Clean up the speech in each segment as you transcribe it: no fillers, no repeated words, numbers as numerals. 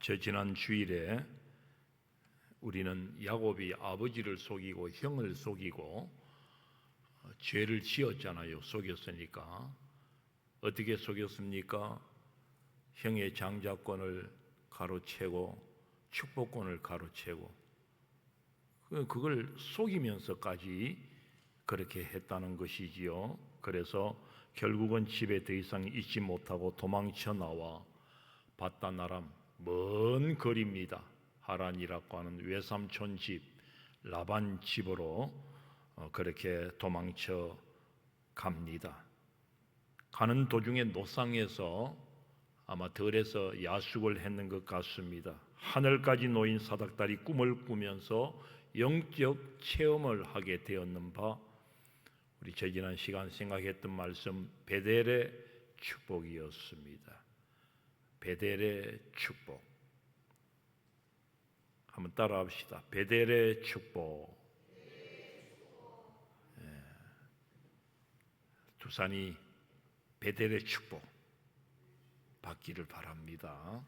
저 지난 주일에 우리는 야곱이 아버지를 속이고 형을 속이고 죄를 지었잖아요. 속였으니까. 어떻게 속였습니까? 형의 장자권을 가로채고 축복권을 가로채고 그걸 속이면서까지 그렇게 했다는 것이지요. 그래서 결국은 집에 더 이상 있지 못하고 도망쳐 나와 바단 아람 먼 거리입니다. 하란이라고 하는 외삼촌 집 라반 집으로 그렇게 도망쳐 갑니다. 가는 도중에 노상에서 아마 들에서 야숙을 했는 것 같습니다. 하늘까지 놓인 사닥다리 꿈을 꾸면서 영적 체험을 하게 되었는 바 우리 지난 시간 생각했던 말씀 베델의 축복이었습니다. 베델의 축복. 한번 따라합시다. 베델의 축복. 두산이 베델의 축복 받기를 바랍니다.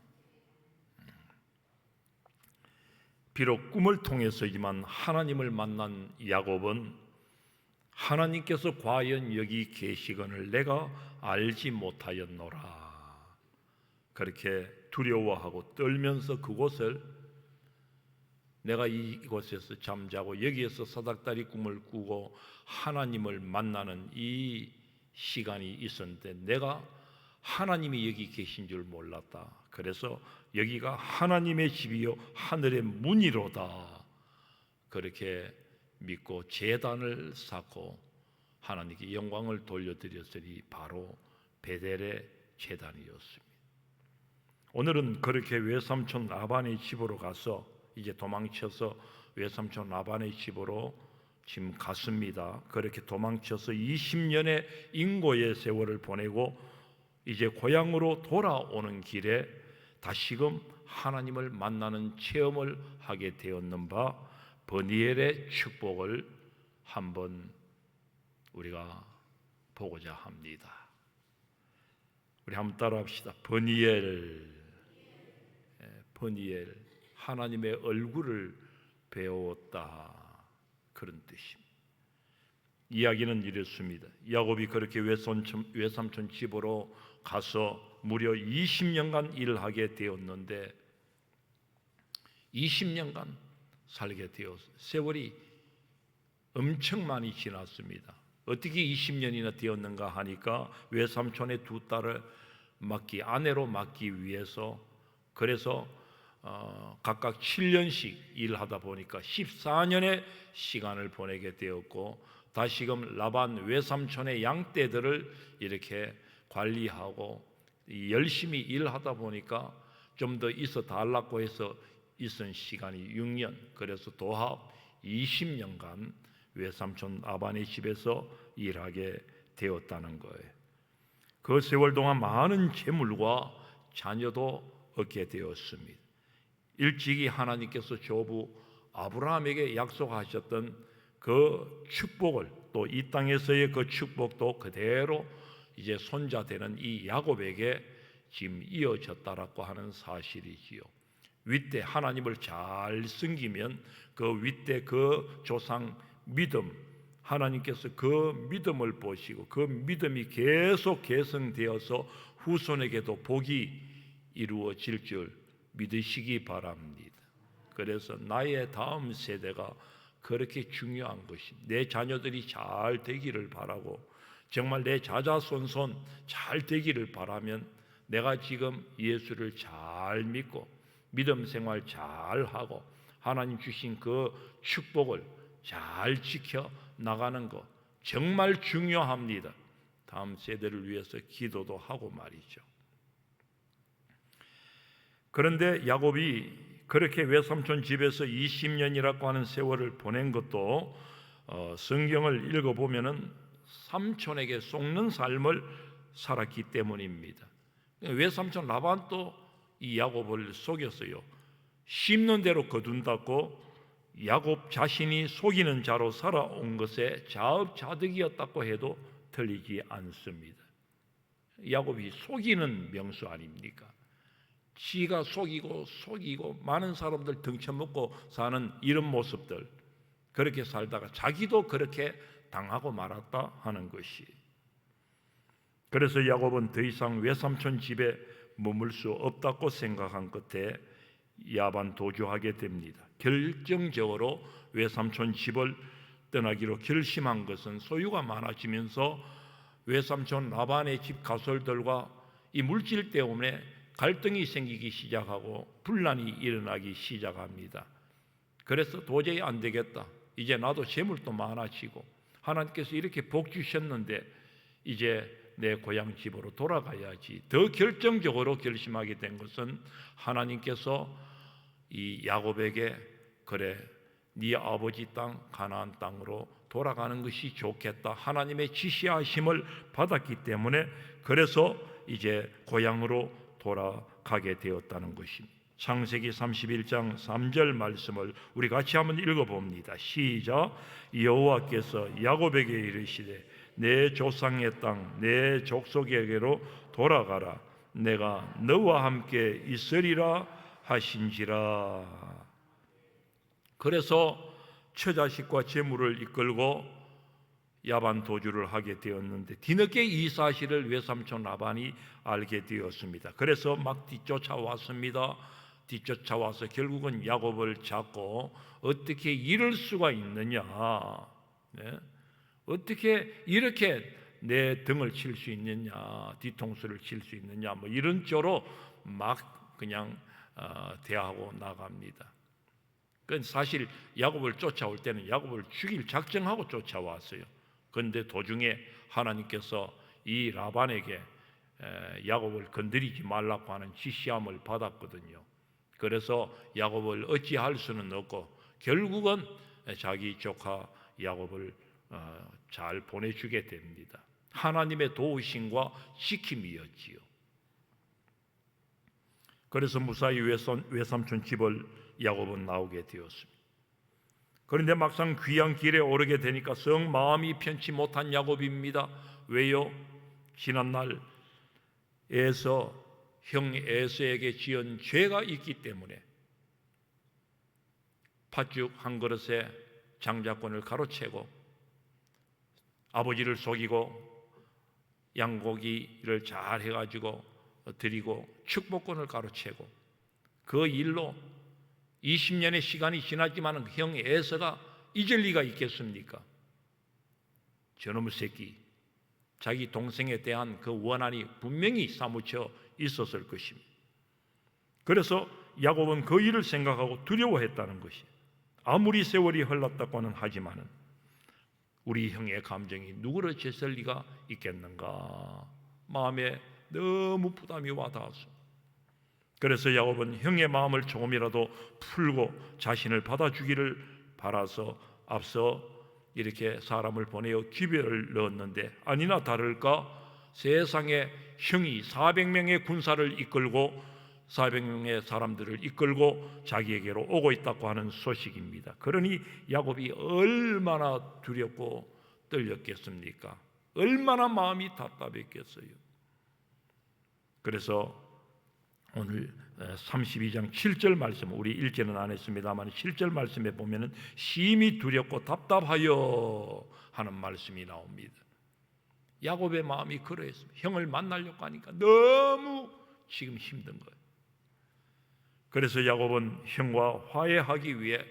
비록 꿈을 통해서지만 하나님을 만난 야곱은 하나님께서 과연 여기 계시거늘 내가 알지 못하였노라 그렇게 두려워하고 떨면서 그곳을 내가 이곳에서 잠자고 여기에서 사닥다리 꿈을 꾸고 하나님을 만나는 이 시간이 있었는데 내가 하나님이 여기 계신 줄 몰랐다. 그래서 여기가 하나님의 집이요 하늘의 문이로다 그렇게 믿고 제단을 쌓고 하나님께 영광을 돌려드렸으니 바로 베델의 제단이었습니다. 오늘은 그렇게 외삼촌 라반의 집으로 가서 이제 도망쳐서 외삼촌 라반의 집으로 지금 갔습니다. 그렇게 도망쳐서 20년의 인고의 세월을 보내고 이제 고향으로 돌아오는 길에 다시금 하나님을 만나는 체험을 하게 되었는 바 버니엘의 축복을 한번 우리가 보고자 합니다. 우리 한번 따라합시다. 버니엘, 버니엘, 하나님의 얼굴을 배웠다 그런 뜻입니다. 이야기는 이렇습니다. 야곱이 그렇게 외삼촌 집으로 가서 무려 20년간 일하게 되었는데 20년간 살게 되었어요. 세월이 엄청 많이 지났습니다. 어떻게 20년이나 되었는가 하니까 외삼촌의 두 딸을 아내로 맡기 위해서 그래서 각각 7년씩 일하다 보니까 14년의 시간을 보내게 되었고 다시금 라반 외삼촌의 양떼들을 이렇게 관리하고 열심히 일하다 보니까 좀 더 있어 달라고 해서 있은 시간이 6년 그래서 도합 20년간 외삼촌 라반의 집에서 일하게 되었다는 거예요. 그 세월 동안 많은 재물과 자녀도 얻게 되었습니다. 일찍이 하나님께서 조부 아브라함에게 약속하셨던 그 축복을 또 이 땅에서의 그 축복도 그대로 이제 손자 되는 이 야곱에게 지금 이어졌다라고 하는 사실이지요. 윗대 하나님을 잘 섬기면 그 윗대 그 조상 믿음 하나님께서 그 믿음을 보시고 그 믿음이 계속 개성되어서 후손에게도 복이 이루어질 줄 믿으시기 바랍니다. 그래서 나의 다음 세대가 그렇게 중요한 것이 내 자녀들이 잘 되기를 바라고 정말 내 자자손손 잘 되기를 바라면 내가 지금 예수를 잘 믿고 믿음 생활 잘 하고 하나님 주신 그 축복을 잘 지켜 나가는 것 정말 중요합니다. 다음 세대를 위해서 기도도 하고 말이죠. 그런데 야곱이 그렇게 외삼촌 집에서 20년이라고 하는 세월을 보낸 것도 성경을 읽어보면은 삼촌에게 속는 삶을 살았기 때문입니다. 외삼촌 라반도 이 야곱을 속였어요. 심는 대로 거둔다고 야곱 자신이 속이는 자로 살아온 것에 자업자득이었다고 해도 틀리지 않습니다. 야곱이 속이는 명수 아닙니까? 지가 속이고 많은 사람들 등쳐먹고 사는 이런 모습들, 그렇게 살다가 자기도 그렇게 당하고 말았다 하는 것이. 그래서 야곱은 더 이상 외삼촌 집에 머물 수 없다고 생각한 끝에 야반 도주하게 됩니다. 결정적으로 외삼촌 집을 떠나기로 결심한 것은 소유가 많아지면서 외삼촌 라반의 집 가솔들과 이 물질 때문에 갈등이 생기기 시작하고 분란이 일어나기 시작합니다. 그래서 도저히 안 되겠다. 이제 나도 재물도 많아지고 하나님께서 이렇게 복 주셨는데 이제 내 고향 집으로 돌아가야지. 더 결정적으로 결심하게 된 것은 하나님께서 이 야곱에게 그래 네 아버지 땅 가나안 땅으로 돌아가는 것이 좋겠다 하나님의 지시하심을 받았기 때문에 그래서 이제 고향으로 돌아가게 되었다는 것입니다. 창세기 31장 3절 말씀을 우리 같이 한번 읽어봅니다. 시작. 여호와께서 야곱에게 이르시되 내 조상의 땅 내 족속에게로 돌아가라. 내가 너와 함께 있으리라 하신지라. 그래서 처자식과 재물을 이끌고 야반 도주를 하게 되었는데 뒤늦게 이 사실을 외삼촌 라반이 알게 되었습니다. 그래서 막 뒤쫓아왔습니다. 뒤쫓아와서 결국은 야곱을 잡고 어떻게 이럴 수가 있느냐, 네? 어떻게 이렇게 내 등을 칠 수 있느냐, 뒤통수를 칠 수 있느냐, 뭐 이런 쪽으로 막 그냥 대하고 나갑니다. 그건 사실 야곱을 쫓아올 때는 야곱을 죽일 작정하고 쫓아왔어요. 그런데 도중에 하나님께서 이 라반에게 야곱을 건드리지 말라고 하는 지시함을 받았거든요. 그래서 야곱을 어찌할 수는 없고 결국은 자기 조카 야곱을 잘 보내주게 됩니다. 하나님의 도우심과 지킴이었지요. 그래서 무사히 외삼촌 집을 야곱은 나오게 되었습니다. 그런데 막상 귀한 길에 오르게 되니까 성 마음이 편치 못한 야곱입니다. 왜요? 지난날 형 에서에게 지은 죄가 있기 때문에 팥죽 한 그릇에 장자권을 가로채고 아버지를 속이고 양고기를 잘 해가지고 드리고 축복권을 가로채고 그 일로 20년의 시간이 지났지만 형 에서가 잊을 리가 있겠습니까? 저놈의 새끼, 자기 동생에 대한 그 원한이 분명히 사무쳐 있었을 것입니다. 그래서 야곱은 그 일을 생각하고 두려워했다는 것이, 아무리 세월이 흘렀다고는 하지만은 우리 형의 감정이 누그러졌을 리가 있겠는가, 마음에 너무 부담이 와닿았습니다. 그래서 야곱은 형의 마음을 조금이라도 풀고 자신을 받아주기를 바라서 앞서 이렇게 사람을 보내어 기별을 넣었는데 아니나 다를까 세상에 형이 400명의 군사를 이끌고 400명의 사람들을 이끌고 자기에게로 오고 있다고 하는 소식입니다. 그러니 야곱이 얼마나 두렵고 떨렸겠습니까? 얼마나 마음이 답답했겠어요. 그래서 오늘 32장 7절 말씀, 우리 읽지는 안 했습니다만 7절 말씀에 보면은 심히 두렵고 답답하여 하는 말씀이 나옵니다. 야곱의 마음이 그러했습니다. 형을 만나려고 하니까 너무 지금 힘든 거예요. 그래서 야곱은 형과 화해하기 위해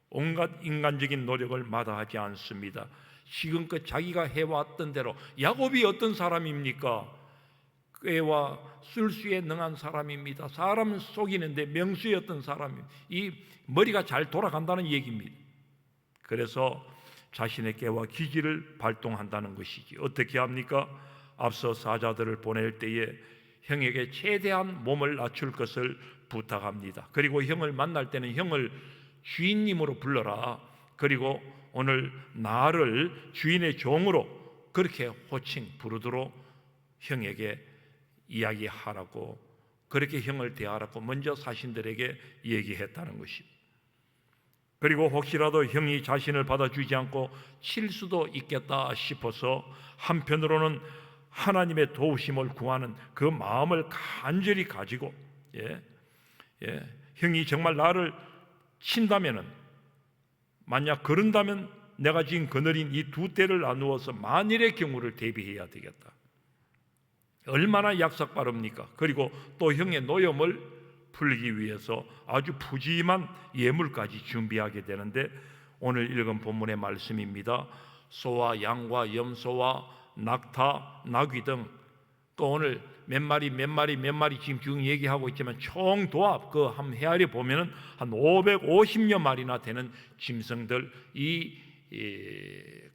온갖 인간적인 노력을 마다하지 않습니다. 지금껏 자기가 해왔던 대로, 야곱이 어떤 사람입니까? 꾀와 술수에 능한 사람입니다. 사람 속이는데 명수였던 사람입니다. 이 머리가 잘 돌아간다는 얘기입니다. 그래서 자신의 꾀와 기지를 발동한다는 것이지. 어떻게 합니까? 앞서 사자들을 보낼 때에 형에게 최대한 몸을 낮출 것을 부탁합니다. 그리고 형을 만날 때는 형을 주인님으로 불러라. 그리고 오늘 나를 주인의 종으로 그렇게 호칭 부르도록 형에게 이야기하라고, 그렇게 형을 대하라고 먼저 사신들에게 얘기했다는 것입니다. 그리고 혹시라도 형이 자신을 받아주지 않고 칠 수도 있겠다 싶어서 한편으로는 하나님의 도우심을 구하는 그 마음을 간절히 가지고 형이 정말 나를 친다면은, 만약 그런다면 내가 지금 거느린 이 두 떼를 나누어서 만일의 경우를 대비해야 되겠다. 얼마나 약삭 빠릅니까? 그리고 또 형의 노염을 풀기 위해서 아주 푸짐한 예물까지 준비하게 되는데, 오늘 읽은 본문의 말씀입니다. 소와 양과 염소와 낙타, 나귀 등, 또 오늘 몇 마리 지금 얘기하고 있지만 총 도합 그 한 헤아려 보면은 한 550여 마리나 되는 짐승들, 이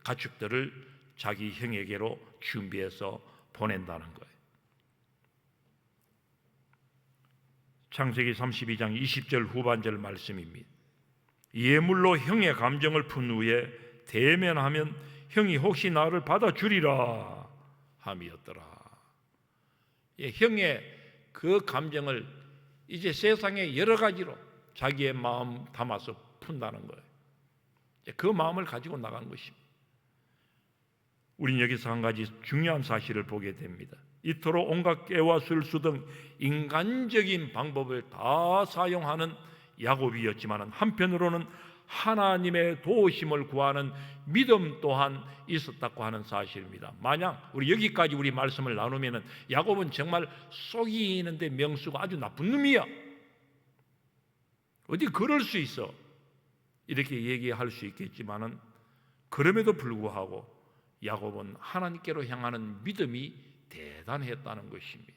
가축들을 자기 형에게로 준비해서 보낸다는 거예요. 창세기 32장 20절 후반절 말씀입니다. 예물로 형의 감정을 푼 후에 대면하면 형이 혹시 나를 받아주리라 함이었더라. 형의 그 감정을 이제 세상의 여러 가지로 자기의 마음 담아서 푼다는 거예요. 그 마음을 가지고 나간 것입니다. 우리는 여기서 한 가지 중요한 사실을 보게 됩니다. 이토록 온갖 깨와 술수 등 인간적인 방법을 다 사용하는 야곱이었지만 한편으로는 하나님의 도우심을 구하는 믿음 또한 있었다고 하는 사실입니다. 만약 우리 여기까지 우리 말씀을 나누면은 야곱은 정말 속이는데 명수가 아주 나쁜 놈이야, 어디 그럴 수 있어, 이렇게 얘기할 수 있겠지만은, 그럼에도 불구하고 야곱은 하나님께로 향하는 믿음이 대단했다는 것입니다.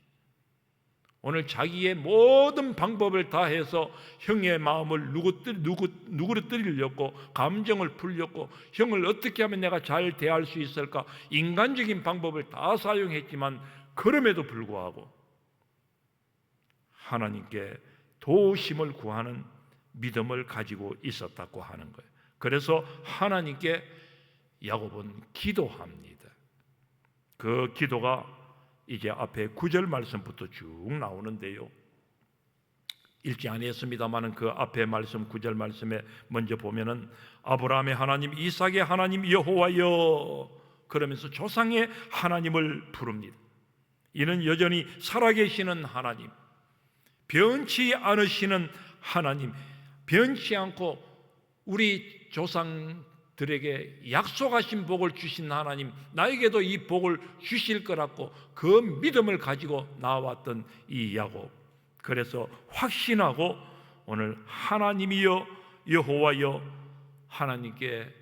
오늘 자기의 모든 방법을 다해서 형의 마음을 누그러뜨리려고, 감정을 풀렸고, 형을 어떻게 하면 내가 잘 대할 수 있을까, 인간적인 방법을 다 사용했지만 그럼에도 불구하고 하나님께 도우심을 구하는 믿음을 가지고 있었다고 하는 거예요. 그래서 하나님께 야곱은 기도합니다. 그 기도가 이제 앞에 9절 말씀부터 쭉 나오는데요, 읽지 않았습니다만은 그 앞에 말씀 9절 말씀에 먼저 보면은 아브라함의 하나님, 이삭의 하나님 여호와여 그러면서 조상의 하나님을 부릅니다. 이는 여전히 살아계시는 하나님, 변치 않으시는 하나님, 변치 않고 우리 조상들에게 약속하신 복을 주신 하나님, 나에게도 이 복을 주실 거라고 그 믿음을 가지고 나왔던 이 야곱, 그래서 확신하고 오늘 하나님이여 여호와여 하나님께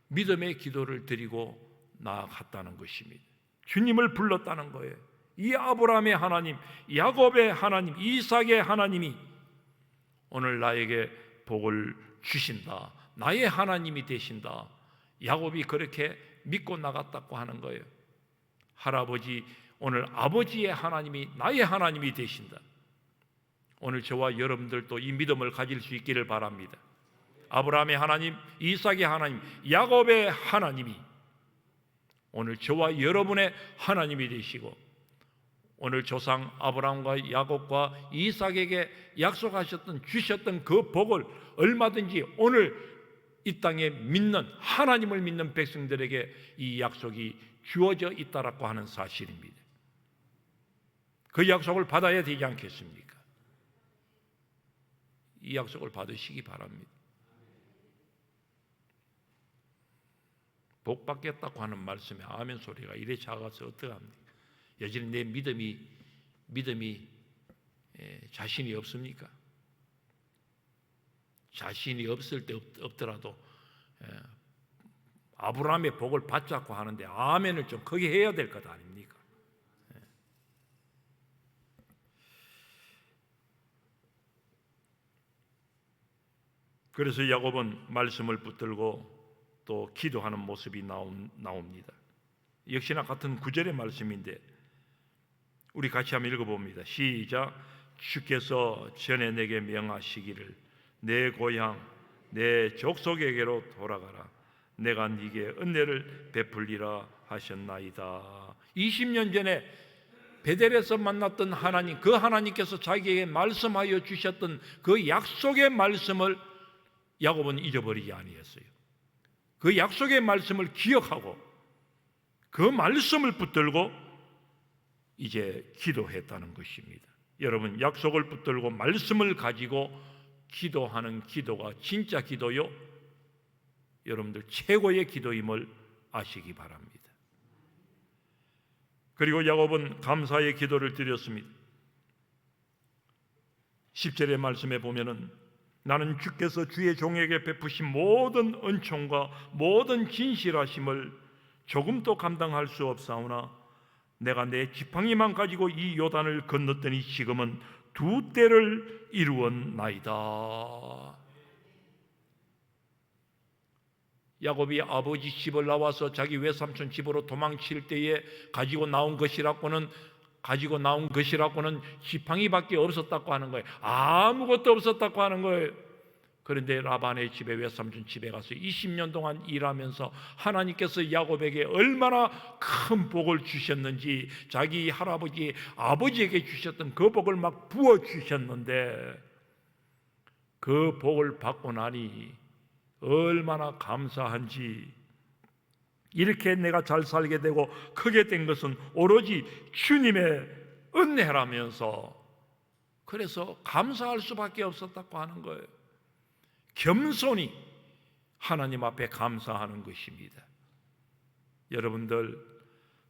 믿음의 기도를 드리고 나아갔다는 것입니다. 주님을 불렀다는 거예요. 이 아브라함의 하나님, 야곱의 하나님, 이삭의 하나님이 오늘 나에게 복을 주신다, 나의 하나님이 되신다. 야곱이 그렇게 믿고 나갔다고 하는 거예요. 할아버지, 오늘 아버지의 하나님이 나의 하나님이 되신다. 오늘 저와 여러분들도 이 믿음을 가질 수 있기를 바랍니다. 아브라함의 하나님, 이삭의 하나님, 야곱의 하나님이 오늘 저와 여러분의 하나님이 되시고, 오늘 조상 아브라함과 야곱과 이삭에게 약속하셨던, 주셨던 그 복을 얼마든지 오늘 이 땅에 믿는, 하나님을 믿는 백성들에게 이 약속이 주어져 있다라고 하는 사실입니다. 그 약속을 받아야 되지 않겠습니까? 이 약속을 받으시기 바랍니다. 복 받겠다고 하는 말씀에 아멘 소리가 이래 작아서 어떡합니까? 여전히 내 믿음이 자신이 없습니까? 자신이 없을 때 없더라도 아브라함의 복을 받자고 하는데 아멘을 좀 크게 해야 될 것 아닙니까? 그래서 야곱은 말씀을 붙들고 또 기도하는 모습이 나옵니다. 역시나 같은 9절의 말씀인데 우리 같이 한번 읽어봅니다. 시작. 주께서 전에 내게 명하시기를 내 고향 내 족속에게로 돌아가라. 내가 네게 은혜를 베풀리라 하셨나이다. 20년 전에 베델에서 만났던 하나님, 그 하나님께서 자기에게 말씀하여 주셨던 그 약속의 말씀을 야곱은 잊어버리지 아니했어요. 그 약속의 말씀을 기억하고 그 말씀을 붙들고 이제 기도했다는 것입니다. 여러분, 약속을 붙들고 말씀을 가지고 기도하는 기도가 진짜 기도요, 여러분들 최고의 기도임을 아시기 바랍니다. 그리고 야곱은 감사의 기도를 드렸습니다. 10절의 말씀에 보면은 나는 주께서 주의 종에게 베푸신 모든 은총과 모든 진실하심을 조금도 감당할 수 없사오나 내가 내 지팡이만 가지고 이 요단을 건넜더니 지금은 2때를 이루었나이다. 야곱이 아버지 집을 나와서 자기 외삼촌 집으로 도망칠 때에 가지고 나온 것이라고는 지팡이밖에 없었다고 하는 거예요. 아무것도 없었다고 하는 거예요. 그런데 라반의 집에, 외삼촌 집에 가서 20년 동안 일하면서 하나님께서 야곱에게 얼마나 큰 복을 주셨는지, 자기 할아버지 아버지에게 주셨던 그 복을 막 부어 주셨는데, 그 복을 받고 나니 얼마나 감사한지, 이렇게 내가 잘 살게 되고 크게 된 것은 오로지 주님의 은혜라면서, 그래서 감사할 수밖에 없었다고 하는 거예요. 겸손히 하나님 앞에 감사하는 것입니다. 여러분들,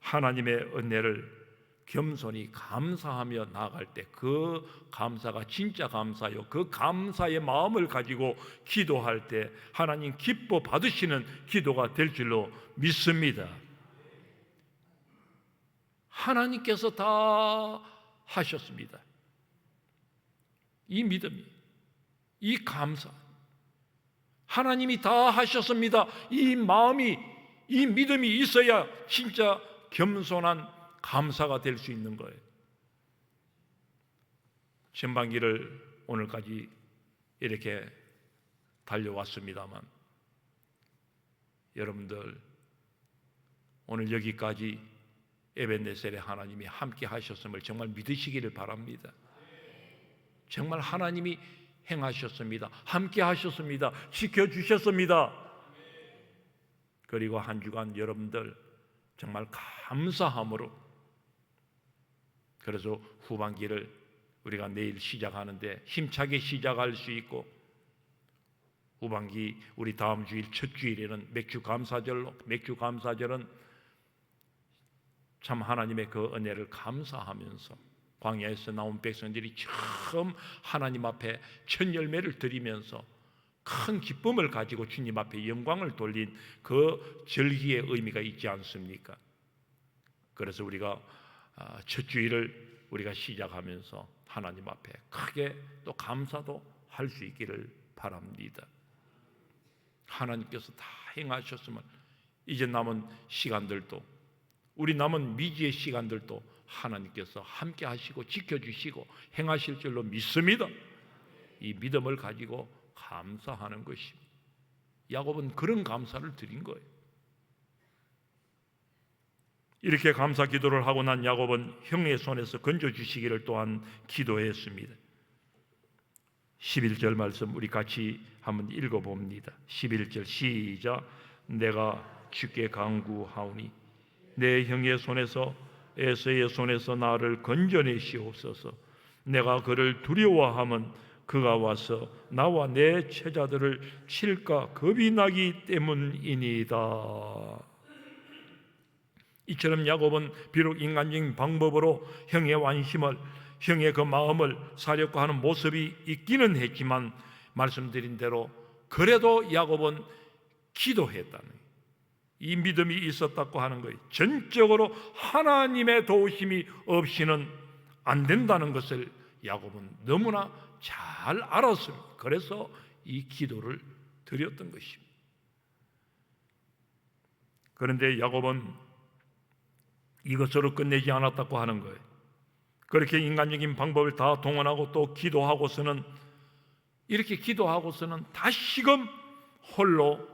하나님의 은혜를 겸손히 감사하며 나아갈 때 그 감사가 진짜 감사요, 그 감사의 마음을 가지고 기도할 때 하나님 기뻐 받으시는 기도가 될 줄로 믿습니다. 하나님께서 다 하셨습니다. 이 믿음이, 이 감사, 하나님이 다 하셨습니다. 이 마음이, 이 믿음이 있어야 진짜 겸손한 감사가 될 수 있는 거예요. 전반기를 오늘까지 이렇게 달려왔습니다만, 여러분들 오늘 여기까지 에벤네셀의 하나님이 함께 하셨음을 정말 믿으시기를 바랍니다. 정말 하나님이 행하셨습니다. 함께 하셨습니다. 지켜주셨습니다. 그리고 한 주간 여러분들 정말 감사함으로, 그래서 후반기를 우리가 내일 시작하는데 힘차게 시작할 수 있고, 후반기 우리 다음 주일 첫 주일에는 맥주 감사절로, 맥주 감사절은 참 하나님의 그 은혜를 감사하면서 광야에서 나온 백성들이 처음 하나님 앞에 첫 열매를 드리면서 큰 기쁨을 가지고 주님 앞에 영광을 돌린 그 절기의 의미가 있지 않습니까? 그래서 우리가 첫 주일을 우리가 시작하면서 하나님 앞에 크게 또 감사도 할 수 있기를 바랍니다. 하나님께서 다 행하셨음을, 이제 남은 시간들도, 우리 남은 미지의 시간들도 하나님께서 함께 하시고 지켜주시고 행하실 줄로 믿습니다. 이 믿음을 가지고 감사하는 것입니다. 야곱은 그런 감사를 드린 거예요. 이렇게 감사 기도를 하고 난 야곱은 형의 손에서 건져주시기를 또한 기도했습니다. 11절 말씀 우리 같이 한번 읽어봅니다. 11절 시작. 내가 주께 간구하오니 내 형의 손에서, 에서의 손에서 나를 건져내시옵소서. 내가 그를 두려워하면 그가 와서 나와 내 처자들을 칠까 겁이 나기 때문이니이다. 이처럼 야곱은 비록 인간적인 방법으로 형의 완심을, 형의 그 마음을 사려고 하는 모습이 있기는 했지만, 말씀드린 대로 그래도 야곱은 기도했다는 거예요. 이 믿음이 있었다고 하는 거예요. 전적으로 하나님의 도우심이 없이는 안 된다는 것을 야곱은 너무나 잘 알았습니다. 그래서 이 기도를 드렸던 것입니다. 그런데 야곱은 이것으로 끝내지 않았다고 하는 거예요. 그렇게 인간적인 방법을 다 동원하고 또 기도하고서는, 이렇게 기도하고서는 다시금 홀로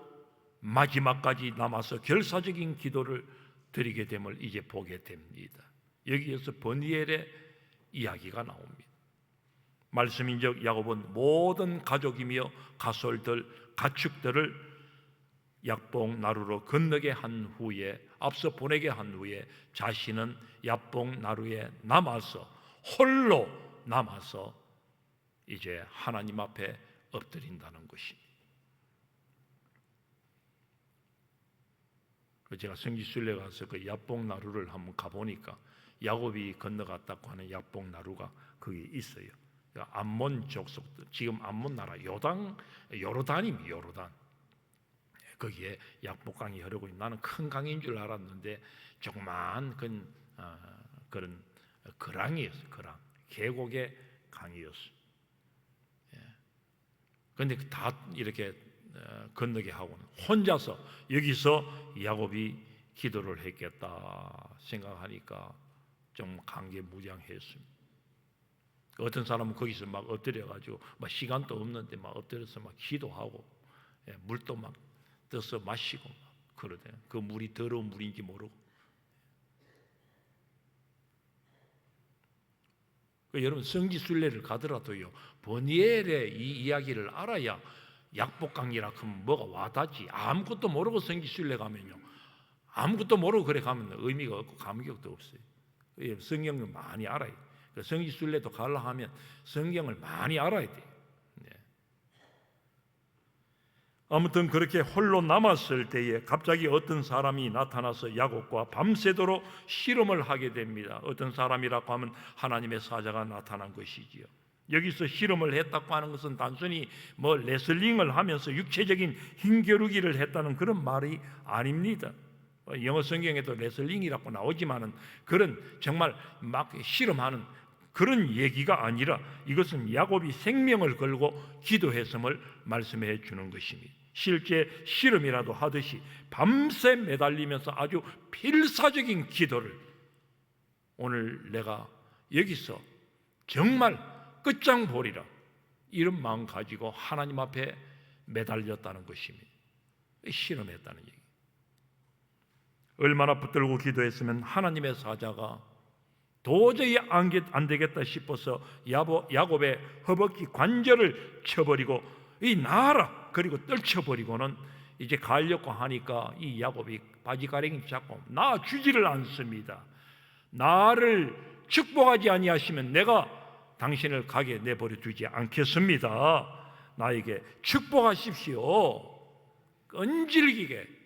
마지막까지 남아서 결사적인 기도를 드리게 됨을 이제 보게 됩니다. 여기에서 버니엘의 이야기가 나옵니다. 말씀인즉 야곱은 모든 가족이며 가솔들, 가축들을 약봉 나루로 건너게 한 후에, 앞서 보내게 한 후에 자신은 약봉 나루에 남아서 홀로 남아서 이제 하나님 앞에 엎드린다는 것입니다. 제가 성지순례 가서 그 야복나루를 한번 가보니까 야곱이 건너갔다고 하는 야복나루가 거기 있어요. 암몬 족속들, 지금 암몬 나라 요르단입니다. 요르단. 거기에 야복강이 흐르고 있는, 나는 큰 강인 줄 알았는데 조그만 그런 거랑이었어요. 거랑, 계곡의 강이었어요. 그런데 다 이렇게 건너게 하고는 혼자서 여기서 야곱이 기도를 했겠다 생각하니까 좀 강개무량했습니다. 어떤 사람은 거기서 막 엎드려가지고 막 시간도 없는데 막 엎드려서 막 기도하고 물도 막 떠서 마시고 막 그러대요. 그 물이 더러운 물인지 모르고. 여러분 성지순례를 가더라도요, 버니엘의 이 이야기를 알아야 약복강이라 하면 뭐가 와닿지. 아무것도 모르고 성지순례 가면요, 아무것도 모르고 그래 가면 의미가 없고 감격도 없어요. 성경을 많이 알아야 돼요. 성지순례도 가려 하면 성경을 많이 알아야 돼요. 아무튼 그렇게 홀로 남았을 때에 갑자기 어떤 사람이 나타나서 야곱과 밤새도록 씨름을 하게 됩니다. 어떤 사람이라고 하면 하나님의 사자가 나타난 것이지요. 여기서 씨름을 했다고 하는 것은 단순히 뭐 레슬링을 하면서 육체적인 힘겨루기를 했다는 그런 말이 아닙니다. 영어 성경에도 레슬링이라고 나오지만은 그런 정말 막 씨름하는 그런 얘기가 아니라 이것은 야곱이 생명을 걸고 기도했음을 말씀해 주는 것입니다. 실제 씨름이라도 하듯이 밤새 매달리면서 아주 필사적인 기도를, 오늘 내가 여기서 정말 끝장 보리라 이런 마음 가지고 하나님 앞에 매달렸다는 것입니다. 씨름했다는 얘기. 얼마나 붙들고 기도했으면 하나님의 사자가 도저히 안 되겠다 싶어서 야곱의 허벅지 관절을 쳐버리고 이 나라 그리고 떨쳐버리고는 이제 가려고 하니까 이 야곱이 바지가랭이 잡고 나 주지를 않습니다. 나를 축복하지 아니하시면 내가 당신을 가게 내버려 두지 않겠습니다. 나에게 축복하십시오. 끈질기게.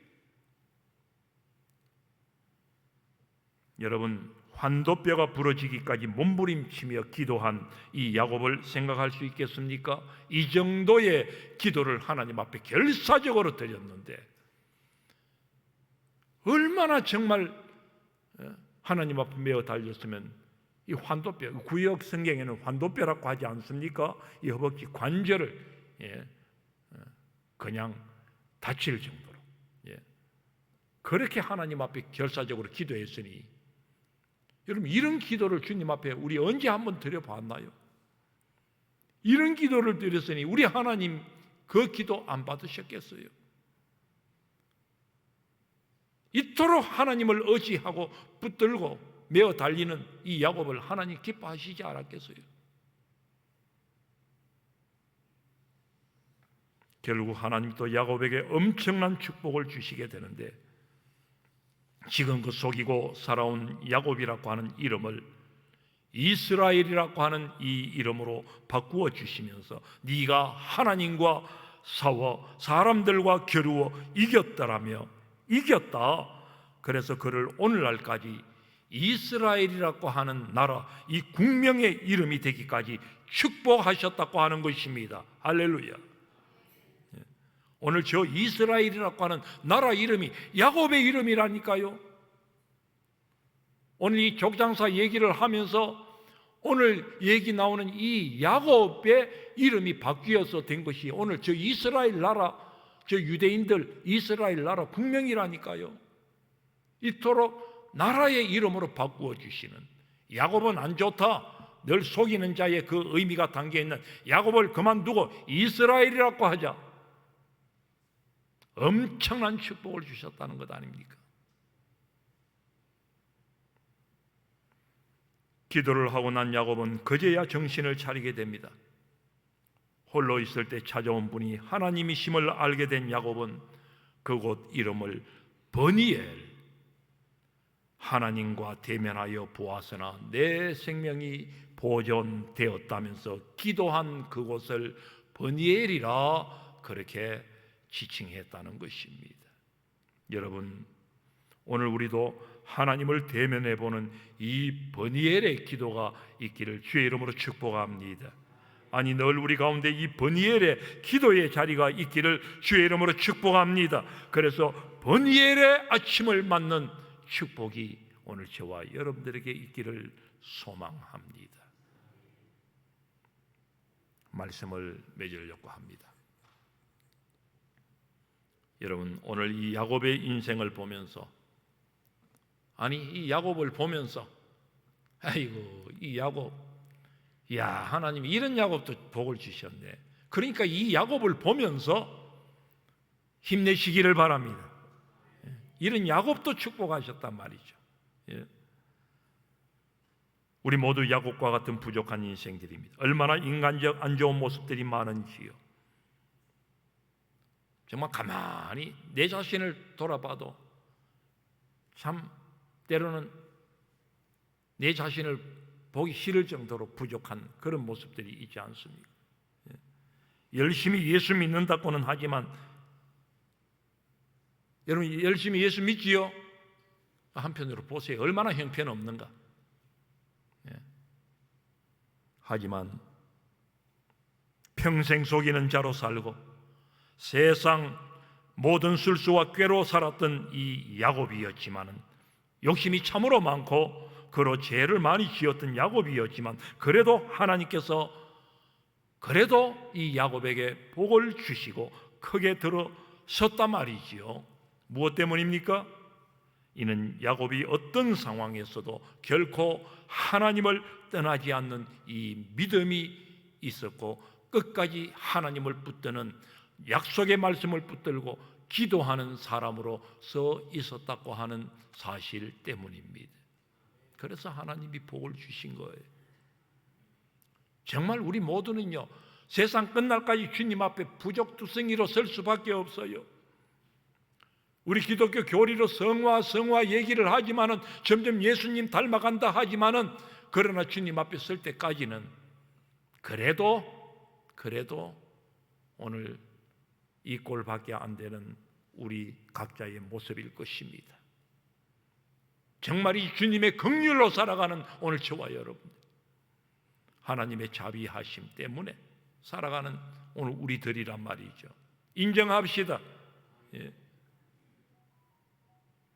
여러분, 환도뼈가 부러지기까지 몸부림치며 기도한 이 야곱을 생각할 수 있겠습니까? 이 정도의 기도를 하나님 앞에 결사적으로 드렸는데 얼마나 정말 하나님 앞에 매어 달렸으면 이 환도뼈, 구역 성경에는 환도뼈라고 하지 않습니까? 이 허벅지 관절을 그냥 다칠 정도로 그렇게 하나님 앞에 결사적으로 기도했으니, 여러분 이런 기도를 주님 앞에 우리 언제 한번 드려봤나요? 이런 기도를 드렸으니 우리 하나님 그 기도 안 받으셨겠어요? 이토록 하나님을 의지하고 붙들고 매어 달리는 이 야곱을 하나님 기뻐하시지 않았겠어요? 결국 하나님도 야곱에게 엄청난 축복을 주시게 되는데, 지금 그 속이고 살아온 야곱이라고 하는 이름을 이스라엘이라고 하는 이 이름으로 바꾸어 주시면서 네가 하나님과 싸워 사람들과 겨루어 이겼다라며 이겼다. 그래서 그를 오늘날까지 이스라엘이라고 하는 나라, 이 국명의 이름이 되기까지 축복하셨다고 하는 것입니다. 할렐루야. 오늘 저 이스라엘이라고 하는 나라 이름이 야곱의 이름이라니까요. 오늘 이 족장사 얘기를 하면서 오늘 얘기 나오는 이 야곱의 이름이 바뀌어서 된 것이 오늘 저 이스라엘 나라, 저 유대인들 이스라엘 나라 국명이라니까요. 이토록 나라의 이름으로 바꾸어 주시는, 야곱은 안 좋다, 늘 속이는 자의 그 의미가 담겨있는 야곱을 그만두고 이스라엘이라고 하자. 엄청난 축복을 주셨다는 것 아닙니까? 기도를 하고 난 야곱은 그제야 정신을 차리게 됩니다. 홀로 있을 때 찾아온 분이 하나님이심을 알게 된 야곱은 그곳 이름을 버니엘, 하나님과 대면하여 보았으나 내 생명이 보존되었다면서 기도한 그곳을 버니엘이라 그렇게 지칭했다는 것입니다. 여러분, 오늘 우리도 하나님을 대면해 보는 이 버니엘의 기도가 있기를 주의 이름으로 축복합니다. 아니, 늘 우리 가운데 이 버니엘의 기도의 자리가 있기를 주의 이름으로 축복합니다. 그래서 버니엘의 아침을 맞는 축복이 오늘 저와 여러분들에게 있기를 소망합니다. 말씀을 맺으려고 합니다. 여러분, 오늘 이 야곱의 인생을 보면서, 아니 이 야곱을 보면서, 아이고 이 야곱, 야 하나님이 이런 야곱도 복을 주셨네. 그러니까 이 야곱을 보면서 힘내시기를 바랍니다. 이런 야곱도 축복하셨단 말이죠. 우리 모두 야곱과 같은 부족한 인생들입니다. 얼마나 인간적 안 좋은 모습들이 많은지요. 정말 가만히 내 자신을 돌아봐도 참 때로는 내 자신을 보기 싫을 정도로 부족한 그런 모습들이 있지 않습니까? 열심히 예수 믿는다고는 하지만, 여러분 열심히 예수 믿지요? 한편으로 보세요. 얼마나 형편없는가. 하지만 평생 속이는 자로 살고 세상 모든 술수와 꾀로 살았던 이 야곱이었지만은, 욕심이 참으로 많고 그로 죄를 많이 지었던 야곱이었지만, 그래도 하나님께서 그래도 이 야곱에게 복을 주시고 크게 들어섰단 말이지요. 무엇 때문입니까? 이는 야곱이 어떤 상황에서도 결코 하나님을 떠나지 않는 이 믿음이 있었고, 끝까지 하나님을 붙드는 약속의 말씀을 붙들고 기도하는 사람으로서 있었다고 하는 사실 때문입니다. 그래서 하나님이 복을 주신 거예요. 정말 우리 모두는요, 세상 끝날까지 주님 앞에 부족투성이로 설 수밖에 없어요. 우리 기독교 교리로 성화 얘기를 하지만은, 점점 예수님 닮아간다 하지만은, 그러나 주님 앞에 설 때까지는 그래도 오늘 이 꼴밖에 안 되는 우리 각자의 모습일 것입니다. 정말 이 주님의 긍휼로 살아가는 오늘 저와 여러분, 하나님의 자비하심 때문에 살아가는 오늘 우리들이란 말이죠. 인정합시다.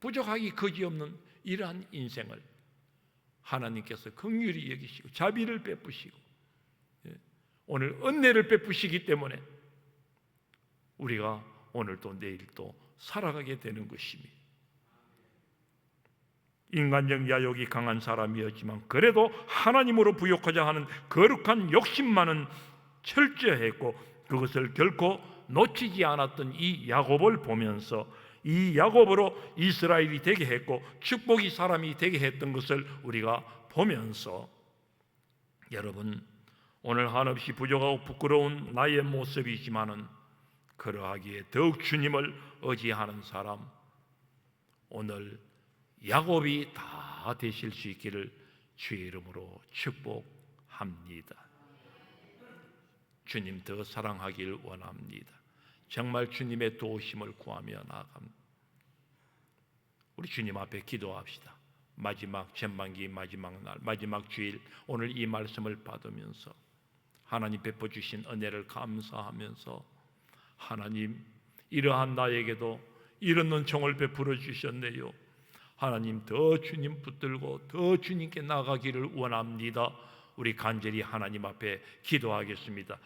부족하기 그지없는 이러한 인생을 하나님께서 긍휼히 여기시고 자비를 베푸시고 오늘 은혜를 베푸시기 때문에 우리가 오늘도 내일도 살아가게 되는 것입니다. 인간적 야욕이 강한 사람이었지만 그래도 하나님으로 부욕하자 하는 거룩한 욕심만은 철저했고, 그것을 결코 놓치지 않았던 이 야곱을 보면서 이 야곱으로 이스라엘이 되게 했고 축복이 사람이 되게 했던 것을 우리가 보면서, 여러분 오늘 한없이 부족하고 부끄러운 나의 모습이지만은 그러하기에 더욱 주님을 의지하는 사람, 오늘 야곱이 다 되실 수 있기를 주의 이름으로 축복합니다. 주님 더 사랑하길 원합니다. 정말 주님의 도우심을 구하며 나아갑니다. 우리 주님 앞에 기도합시다. 마지막 전반기 마지막 날, 마지막 주일, 오늘 이 말씀을 받으면서 하나님 베풀어주신 은혜를 감사하면서, 하나님 이러한 나에게도 이런 은총을 베풀어 주셨네요. 하나님 더 주님 붙들고 더 주님께 나가기를 원합니다. 우리 간절히 하나님 앞에 기도하겠습니다.